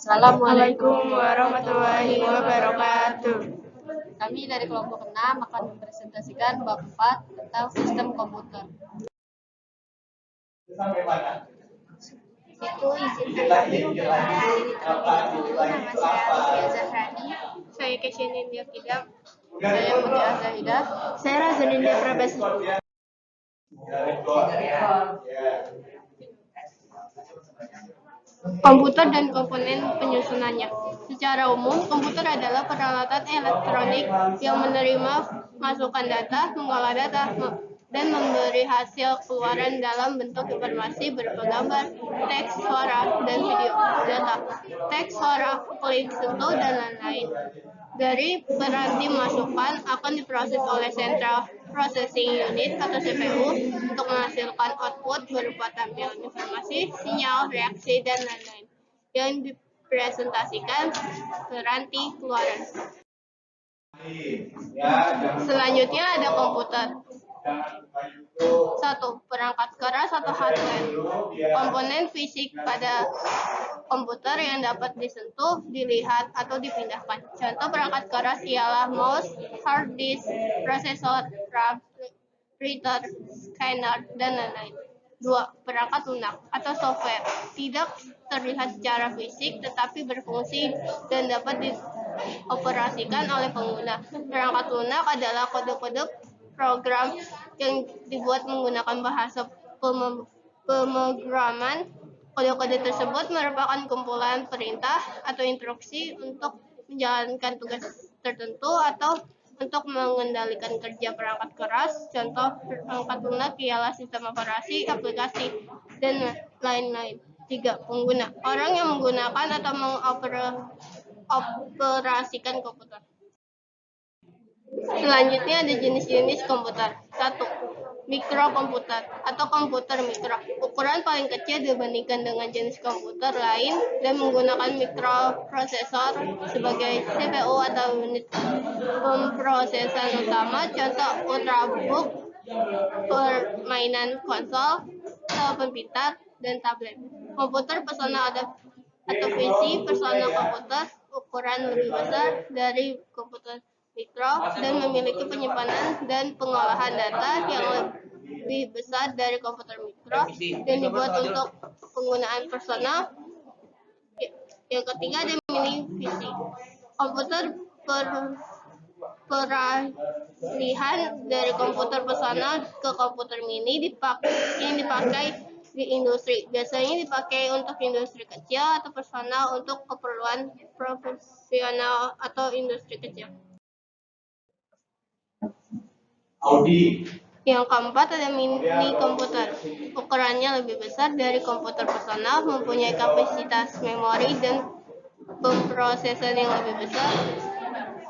Assalamualaikum warahmatullahi wabarakatuh. Kami dari kelompok 6 akan mempresentasikan bab 4 tentang sistem komputer. Itu izin terlebih dari terlebih dahulu. Nama saya Alfia Zahrani. Saya Kesya Nindya Kidam. Saya Mutia Zahidah. Saya Raza Nindya Prabes. Komputer dan komponen penyusunannya. Secara umum, komputer adalah peralatan elektronik yang menerima masukan data, mengolah data, dan memberi hasil keluaran dalam bentuk informasi berupa gambar, teks, suara, dan video. Data, teks, suara, klik, sentuh, dan lain-lain dari peranti masukan akan diproses oleh Central Processing Unit atau CPU untuk menghasilkan output berupa tampilan informasi, sinyal, reaksi, dan lain-lain yang dipresentasikan peranti keluaran. Selanjutnya ada komputer. 1. Perangkat keras atau hardware. Komponen fisik pada komputer yang dapat disentuh, dilihat, atau dipindahkan. Contoh perangkat keras ialah mouse, hard disk, prosesor, RAM, printer, scanner, dan lain-lain. 2. Perangkat lunak atau software. Tidak terlihat secara fisik tetapi berfungsi dan dapat dioperasikan oleh pengguna. Perangkat lunak adalah kode-kode program yang dibuat menggunakan bahasa pemrograman. Kode-kode tersebut merupakan kumpulan perintah atau instruksi untuk menjalankan tugas tertentu atau untuk mengendalikan kerja perangkat keras. Contoh perangkat lunak ialah sistem operasi, aplikasi, dan lain-lain. 3. Pengguna. Orang yang menggunakan atau mengoperasikan komputer. Selanjutnya ada jenis-jenis komputer. 1. Mikrokomputer atau komputer mikro. Ukuran paling kecil dibandingkan dengan jenis komputer lain dan menggunakan mikroprosesor sebagai CPU atau unit pemrosesan utama. Contoh ultrabook, permainan konsol, telepon pintar, dan tablet. Komputer personal atau PC personal komputer ukuran lebih besar dari komputer mikro dan memiliki penyimpanan dan pengolahan data yang lebih besar dari komputer mikro dan dibuat untuk penggunaan personal. Yang ketiga ada mini PC. Komputer peralihan dari komputer personal ke komputer mini yang dipakai di industri. Biasanya dipakai untuk industri kecil atau personal untuk keperluan profesional atau industri kecil. Yang keempat ada mini komputer. Ukurannya lebih besar dari komputer personal, mempunyai kapasitas memori dan pemrosesan yang lebih besar.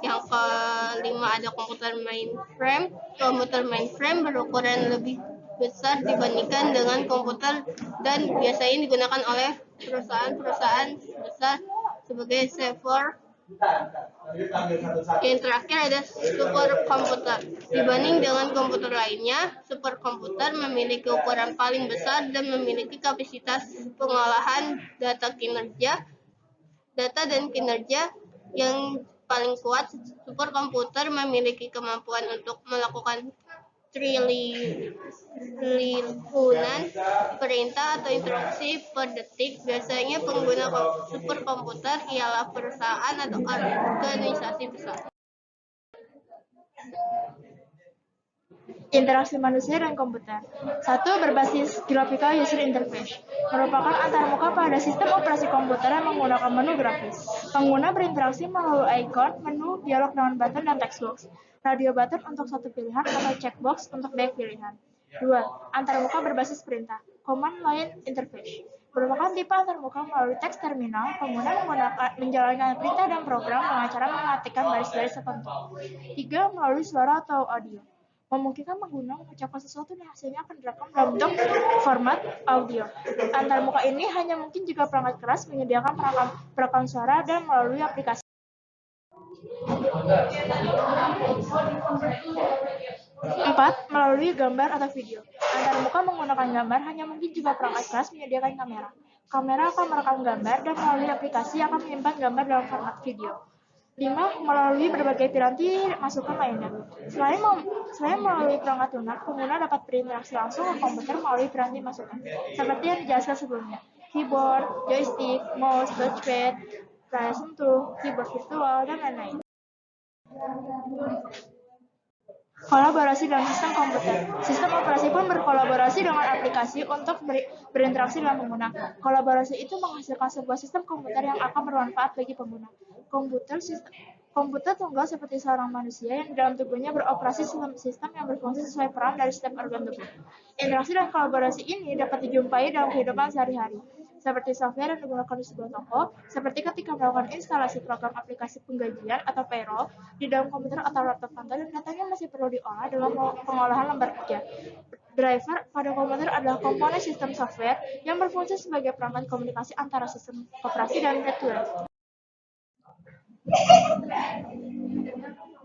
Yang kelima ada komputer mainframe. Komputer mainframe berukuran lebih besar dibandingkan dengan komputer dan biasanya digunakan oleh perusahaan-perusahaan besar sebagai server. Yang terakhir ada superkomputer. Dibanding dengan komputer lainnya, superkomputer memiliki ukuran paling besar dan memiliki kapasitas pengolahan data dan kinerja yang paling kuat. Superkomputer memiliki kemampuan untuk melakukan triliunan perintah atau instruksi per detik. Biasanya pengguna superkomputer ialah perusahaan atau organisasi besar. Interaksi manusia dan komputer. 1. Berbasis Graphical User Interface merupakan antarmuka pada sistem operasi komputer yang menggunakan menu grafis. Pengguna berinteraksi melalui ikon, menu, dialog dengan button dan text box, radio button untuk satu pilihan atau checkbox untuk banyak pilihan. 2. Antarmuka berbasis perintah, Command Line Interface merupakan tipe antarmuka melalui teks terminal. Pengguna menjalankan perintah dan program dengan cara mengetikkan baris-baris tertentu. 3. Melalui suara atau audio memungkinkan pengguna mengucapkan sesuatu dan hasilnya akan direkam dalam bentuk format audio. Antarmuka ini hanya mungkin jika perangkat keras menyediakan perekam suara dan melalui aplikasi. 4. Melalui gambar atau video. Antarmuka menggunakan gambar hanya mungkin jika perangkat keras menyediakan kamera. Kamera akan merekam gambar dan melalui aplikasi akan menyimpan gambar dalam format video. 5. Melalui berbagai piranti masukan lainnya. Selain melalui perangkat lunak, pengguna dapat berinteraksi langsung ke komputer melalui piranti masukan, seperti yang dijelaskan sebelumnya. Keyboard, joystick, mouse, touchpad, layar sentuh, keyboard virtual, dan lain-lain. Kolaborasi dalam sistem komputer. Sistem operasi pun berkolaborasi dengan aplikasi untuk berinteraksi dengan pengguna. Kolaborasi itu menghasilkan sebuah sistem komputer yang akan bermanfaat bagi pengguna. Komputer tunggal seperti seorang manusia yang di dalam tubuhnya beroperasi sistem yang berfungsi sesuai peran dari setiap organ tubuh. Interaksi dan kolaborasi ini dapat dijumpai dalam kehidupan sehari-hari, seperti software yang digunakan di sebuah toko, seperti ketika melakukan instalasi program aplikasi penggajian atau payroll di dalam komputer atau laptop kantor, dan datanya masih perlu diolah dalam pengolahan lembar kerja. Driver pada komputer adalah komponen sistem software yang berfungsi sebagai perangkat komunikasi antara sistem operasi dan hardware.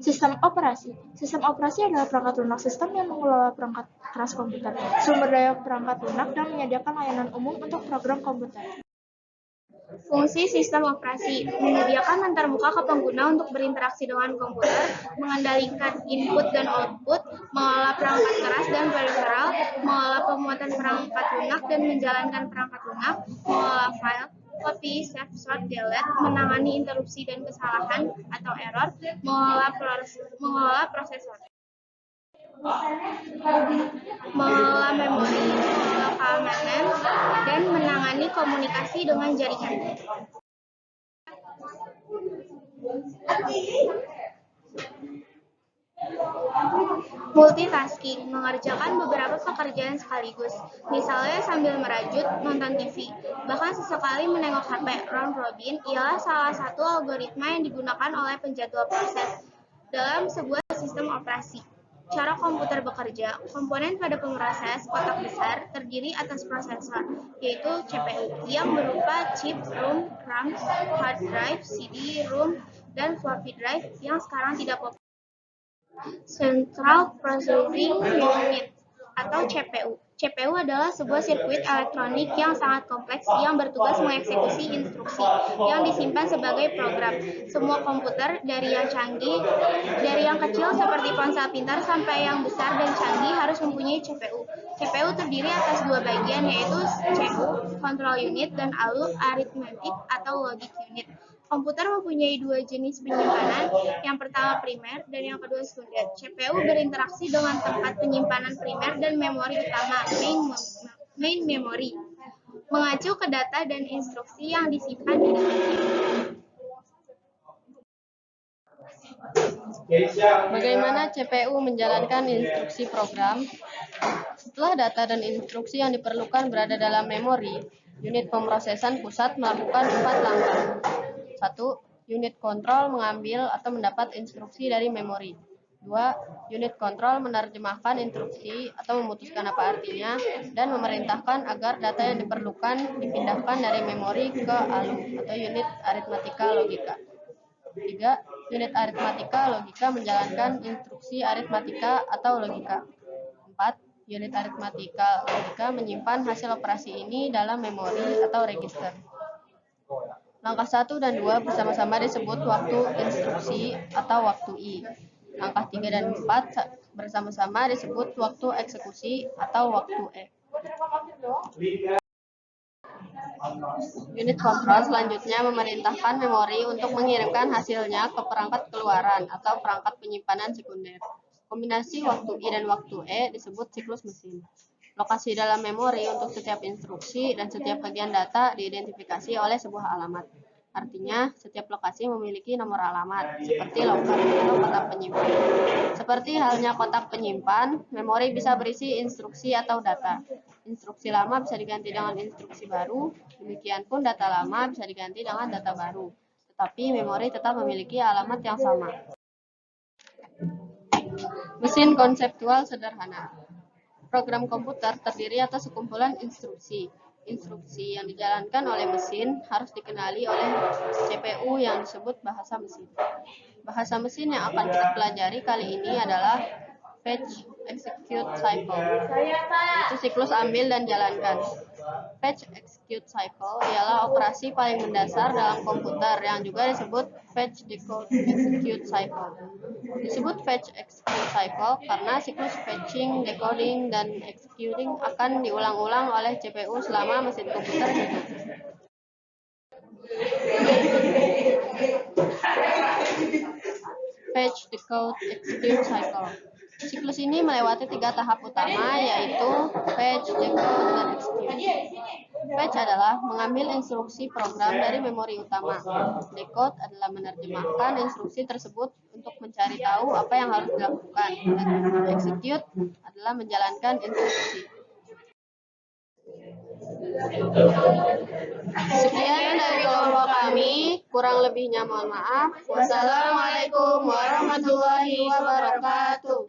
Sistem operasi. Sistem operasi adalah perangkat lunak sistem yang mengelola perangkat keras komputer, sumber daya perangkat lunak, dan menyediakan layanan umum untuk program komputer. Fungsi sistem operasi menyediakan antarmuka ke pengguna untuk berinteraksi dengan komputer, mengendalikan input dan output, mengolah perangkat keras dan peripheral, mengolah pemuatan perangkat lunak dan menjalankan perangkat lunak, mengolah file, copy, save, sort, delete, menangani interupsi dan kesalahan atau error, mengolah prosesor, mengelola memori, mengelola keamanan, dan menangani komunikasi dengan jaringan. Multitasking, mengerjakan beberapa pekerjaan sekaligus, misalnya sambil merajut, nonton TV, bahkan sesekali menengok HP. Round robin ialah salah satu algoritma yang digunakan oleh penjadwal proses dalam sebuah sistem operasi. Cara komputer bekerja, komponen pada pemroses kotak besar terdiri atas prosesor, yaitu CPU, yang berupa chip, ROM, RAM, hard drive, CD, ROM, dan floppy drive yang sekarang tidak populer. Central Processing Unit atau CPU. CPU adalah sebuah sirkuit elektronik yang sangat kompleks yang bertugas mengeksekusi instruksi yang disimpan sebagai program. Semua komputer, dari yang kecil seperti ponsel pintar sampai yang besar dan canggih, harus mempunyai CPU. CPU terdiri atas dua bagian, yaitu CPU, control unit, dan arithmetic atau logic unit. Komputer mempunyai dua jenis penyimpanan, yang pertama primer dan yang kedua sekunder. CPU berinteraksi dengan tempat penyimpanan primer dan memori utama, main memory, mengacu ke data dan instruksi yang disimpan di dalamnya. Bagaimana CPU menjalankan instruksi program? Setelah data dan instruksi yang diperlukan berada dalam memori, unit pemrosesan pusat melakukan 4 langkah. 1. Unit kontrol mengambil atau mendapat instruksi dari memori. 2. Unit kontrol menerjemahkan instruksi atau memutuskan apa artinya dan memerintahkan agar data yang diperlukan dipindahkan dari memori ke ALU atau unit aritmatika logika. 3. Unit aritmatika logika menjalankan instruksi aritmatika atau logika. 4. Unit aritmatika logika menyimpan hasil operasi ini dalam memori atau register. Langkah 1 dan 2 bersama-sama disebut waktu instruksi atau waktu I. Langkah 3 dan 4 bersama-sama disebut waktu eksekusi atau waktu E. Unit kontrol selanjutnya memerintahkan memori untuk mengirimkan hasilnya ke perangkat keluaran atau perangkat penyimpanan sekunder. Kombinasi waktu I dan waktu E disebut siklus mesin. Lokasi dalam memori untuk setiap instruksi dan setiap bagian data diidentifikasi oleh sebuah alamat. Artinya, setiap lokasi memiliki nomor alamat, seperti loker atau kotak penyimpan. Seperti halnya kotak penyimpan, memori bisa berisi instruksi atau data. Instruksi lama bisa diganti dengan instruksi baru, demikian pun data lama bisa diganti dengan data baru. Tetapi memori tetap memiliki alamat yang sama. Mesin konseptual sederhana. Program komputer terdiri atas sekumpulan instruksi. Instruksi yang dijalankan oleh mesin harus dikenali oleh CPU yang disebut bahasa mesin. Bahasa mesin yang akan kita pelajari kali ini adalah Fetch Execute Cycle, yaitu siklus ambil dan jalankan. Fetch execute cycle ialah operasi paling mendasar dalam komputer yang juga disebut fetch decode execute cycle. Disebut fetch execute cycle karena siklus fetching, decoding, dan executing akan diulang-ulang oleh CPU selama mesin komputer hidup. Fetch, decode, execute cycle. Siklus ini melewati 3 tahap utama, yaitu fetch, decode, dan execute. Fetch adalah mengambil instruksi program dari memori utama. Decode adalah menerjemahkan instruksi tersebut untuk mencari tahu apa yang harus dilakukan. Dan execute adalah menjalankan instruksi. Sekian dari kelompok kami, kurang lebihnya mohon maaf. Wassalamualaikum warahmatullahi wabarakatuh.